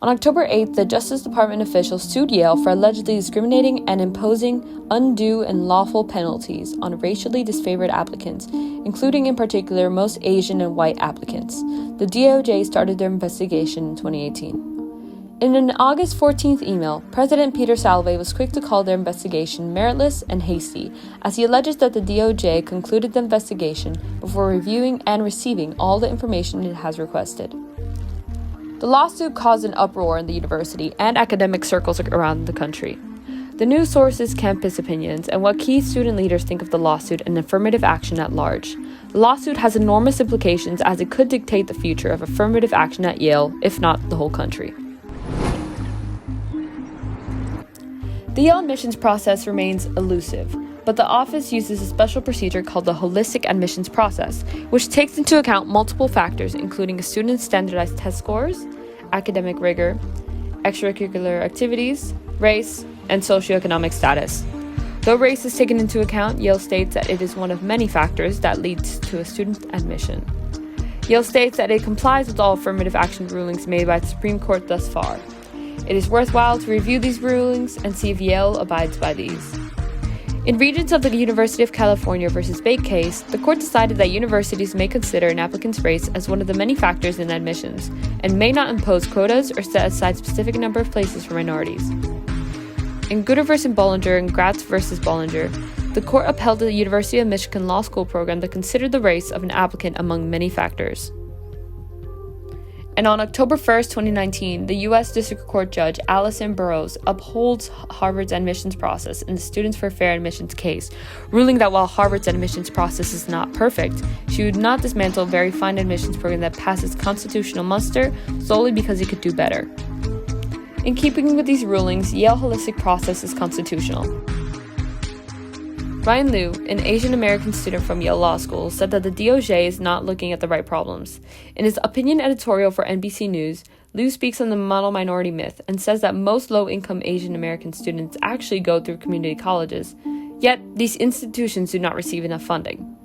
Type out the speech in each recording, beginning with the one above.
On October 8th, the Justice Department officials sued Yale for allegedly discriminating and imposing undue and lawful penalties on racially disfavored applicants, including in particular most Asian and white applicants. The DOJ started their investigation in 2018. In an August 14th email, President Peter Salovey was quick to call their investigation meritless and hasty, as he alleges that the DOJ concluded the investigation before reviewing and receiving all the information it has requested. The lawsuit caused an uproar in the university and academic circles around the country. The news sources campus opinions and what key student leaders think of the lawsuit and affirmative action at large. The lawsuit has enormous implications as it could dictate the future of affirmative action at Yale, if not the whole country. The Yale admissions process remains elusive, but the office uses a special procedure called the holistic admissions process, which takes into account multiple factors including a student's standardized test scores, academic rigor, extracurricular activities, race, and socioeconomic status. Though race is taken into account, Yale states that it is one of many factors that leads to a student admission. Yale states that it complies with all affirmative action rulings made by the Supreme Court thus far. It is worthwhile to review these rulings and see if Yale abides by these. In Regents of the University of California versus Bate case, the court decided that universities may consider an applicant's race as one of the many factors in admissions, and may not impose quotas or set aside specific number of places for minorities. In Gooder versus Bollinger and Gratz versus Bollinger, the court upheld the University of Michigan Law School program that considered the race of an applicant among many factors. And on October 1st, 2019, the U.S. District Court Judge Allison Burroughs upholds Harvard's admissions process in the Students for Fair Admissions case, ruling that while Harvard's admissions process is not perfect, she would not dismantle a very fine admissions program that passes constitutional muster solely because it could do better. In keeping with these rulings, Yale holistic process is constitutional. Ryan Liu, an Asian American student from Yale Law School, said that the DOJ is not looking at the right problems. In his opinion editorial for NBC News, Liu speaks on the model minority myth and says that most low-income Asian American students actually go through community colleges, yet these institutions do not receive enough funding.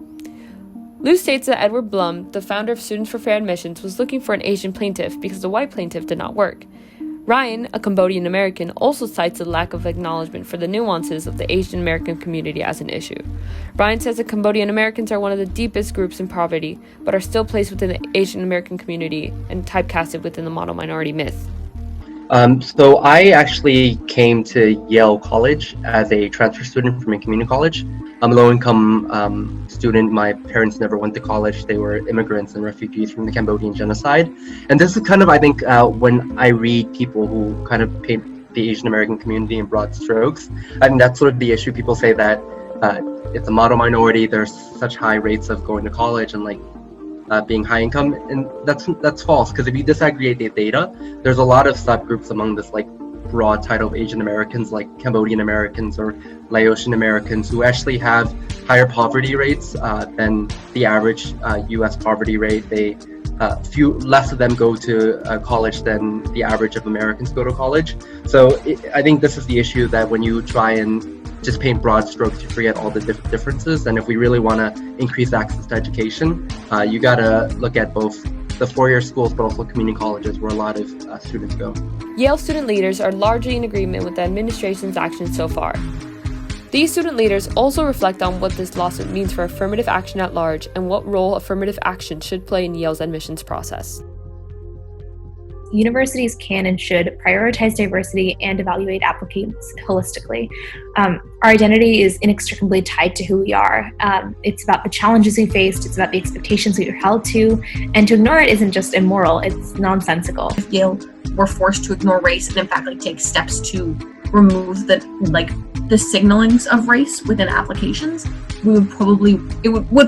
Liu states that Edward Blum, the founder of Students for Fair Admissions, was looking for an Asian plaintiff because the white plaintiff did not work. Ryan, a Cambodian American, also cites the lack of acknowledgement for the nuances of the Asian American community as an issue. Ryan says that Cambodian Americans are one of the deepest groups in poverty, but are still placed within the Asian American community and typecasted within the model minority myth. So I actually came to Yale College as a transfer student from a community college. I'm a low-income student. My parents never went to college. They were immigrants and refugees from the Cambodian genocide. And this is kind of, I think, when I read people who kind of paint the Asian American community in broad strokes, I think that's sort of the issue. People say that it's a model minority, there's such high rates of going to college and being high income, and that's false, because if you disaggregate the data, there's a lot of subgroups among this broad title of Asian Americans, like Cambodian Americans or Laotian Americans, who actually have higher poverty rates than the average U.S. poverty rate. Less of them go to college than the average of Americans go to college. So I think this is the issue, that when you try and just paint broad strokes, you forget all the differences. And if we really want to increase access to education, you got to look at both the four-year schools, but also community colleges, where a lot of students go. Yale student leaders are largely in agreement with the administration's actions so far. These student leaders also reflect on what this lawsuit means for affirmative action at large and what role affirmative action should play in Yale's admissions process. Universities can and should prioritize diversity and evaluate applicants holistically. Our identity is inextricably tied to who we are. It's about the challenges we faced, it's about the expectations we are held to, and to ignore it isn't just immoral, it's nonsensical. If Yale were forced to ignore race and in fact take steps to remove the signalings of race within applications, it would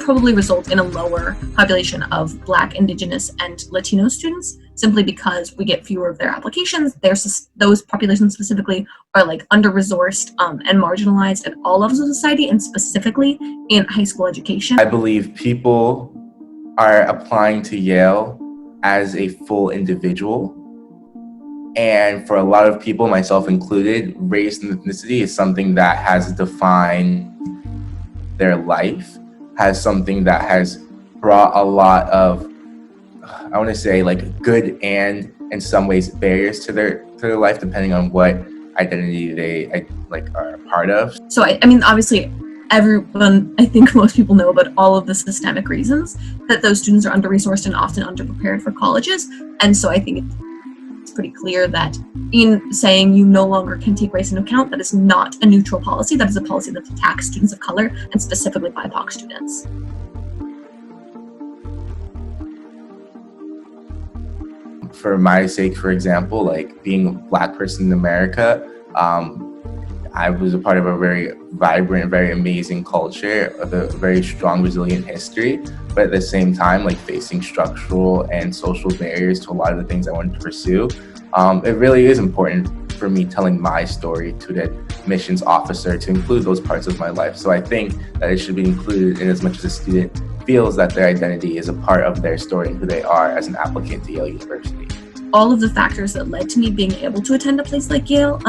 probably result in a lower population of Black, Indigenous, and Latino students, simply because we get fewer of their applications. Those populations specifically are under-resourced and marginalized at all levels of society, and specifically in high school education. I believe people are applying to Yale as a full individual. And for a lot of people, myself included, race and ethnicity is something that has defined their life, has something that has brought a lot of, I want to say, good and in some ways barriers to their life, depending on what identity they are a part of. So I mean, obviously everyone, I think most people know about all of the systemic reasons that those students are under-resourced and often underprepared for colleges. And so I think it's pretty clear that in saying you no longer can take race into account, that is not a neutral policy. That is a policy that attacks students of color and specifically BIPOC students. For my sake, for example, like being a Black person in America, I was a part of a very vibrant, very amazing culture with a very strong, resilient history, but at the same time, like facing structural and social barriers to a lot of the things I wanted to pursue. It really is important for me telling my story to the admissions officer to include those parts of my life. So I think that it should be included in as much as a student feels that their identity is a part of their story and who they are as an applicant to Yale University. All of the factors that led to me being able to attend a place like Yale,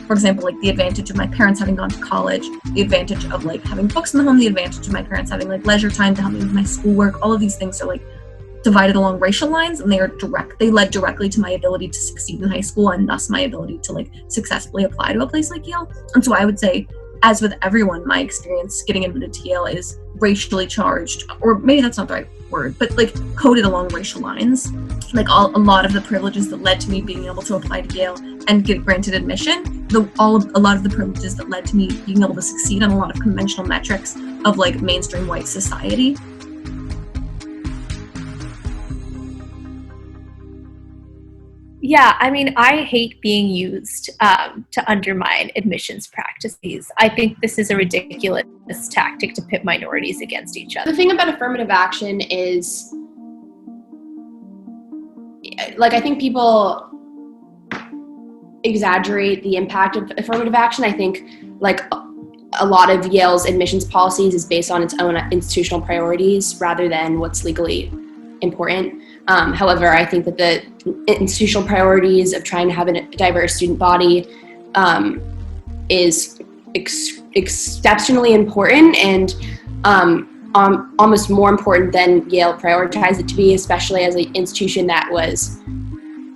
for example, like the advantage of my parents having gone to college, the advantage of like having books in the home, the advantage of my parents having like leisure time to help me with my schoolwork, all of these things are like divided along racial lines, and they led directly to my ability to succeed in high school and thus my ability to like successfully apply to a place like Yale. And so I would say, as with everyone, my experience getting admitted to Yale is racially charged, or maybe that's not the right word, but like coded along racial lines. Like a lot of the privileges that led to me being able to apply to Yale and get granted admission, a lot of the privileges that led to me being able to succeed on a lot of conventional metrics of like mainstream white society. Yeah, I mean, I hate being used to undermine admissions practices. I think this is a ridiculous tactic to pit minorities against each other. The thing about affirmative action is, like, I think people exaggerate the impact of affirmative action. I think, like, a lot of Yale's admissions policies is based on its own institutional priorities rather than what's legally important. However, I think that the institutional priorities of trying to have a diverse student body is exceptionally important and almost more important than Yale prioritized it to be, especially as an institution that was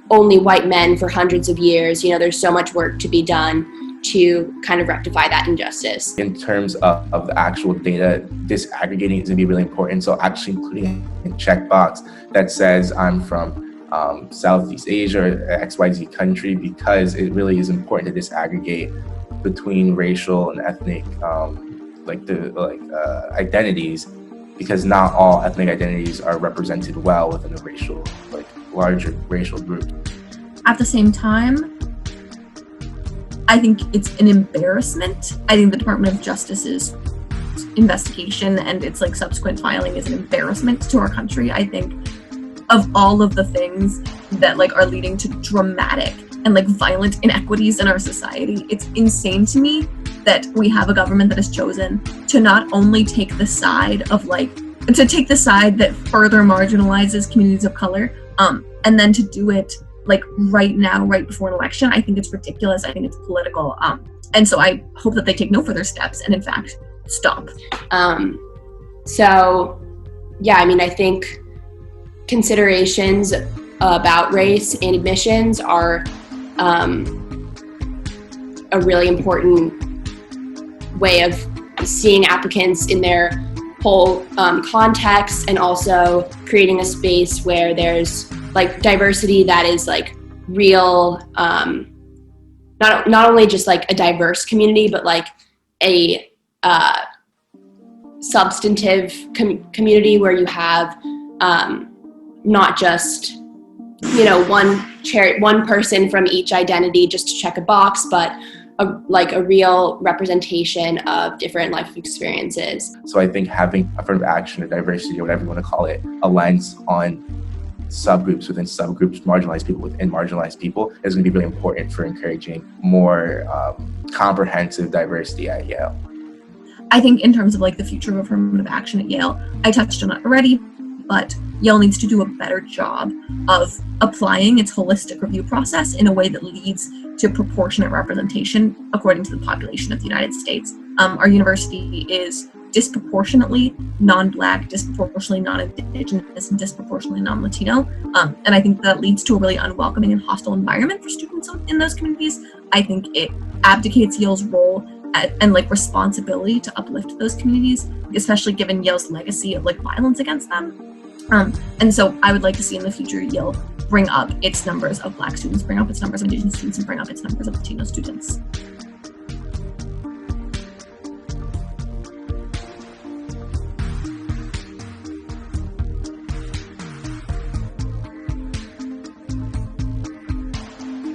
only white men for hundreds of years. You know, there's so much work to be done to kind of rectify that injustice. In terms of the actual data, disaggregating is going to be really important. So actually including a checkbox that says I'm from Southeast Asia or XYZ country, because it really is important to disaggregate between racial and ethnic identities, because not all ethnic identities are represented well within a larger racial group. At the same time, I think it's an embarrassment. I think the Department of Justice's investigation and its like subsequent filing is an embarrassment to our country. I think of all of the things that like are leading to dramatic and like violent inequities in our society, it's insane to me that we have a government that has chosen to not only take the side that further marginalizes communities of color, and then to do it like right now, right before an election. I think it's ridiculous. I think it's political. And so I hope that they take no further steps and in fact stop. So yeah, I mean, I think considerations about race and admissions are a really important way of seeing applicants in their whole context, and also creating a space where there's like diversity that is like real, not only just like a diverse community, but like a substantive community where you have not just, you know, one person from each identity just to check a box, but a real representation of different life experiences. So I think having affirmative action or diversity or whatever you want to call it, a lens on subgroups within subgroups, marginalized people within marginalized people, is going to be really important for encouraging more comprehensive diversity at Yale. I think in terms of like the future of affirmative action at Yale, I touched on it already, but Yale needs to do a better job of applying its holistic review process in a way that leads to proportionate representation according to the population of the United States. Our university is disproportionately non-Black, disproportionately non-Indigenous, and disproportionately non-Latino. And I think that leads to a really unwelcoming and hostile environment for students in those communities. I think it abdicates Yale's role and like responsibility to uplift those communities, especially given Yale's legacy of like violence against them. And so I would like to see in the future Yale bring up its numbers of Black students, bring up its numbers of Indigenous students, and bring up its numbers of Latino students.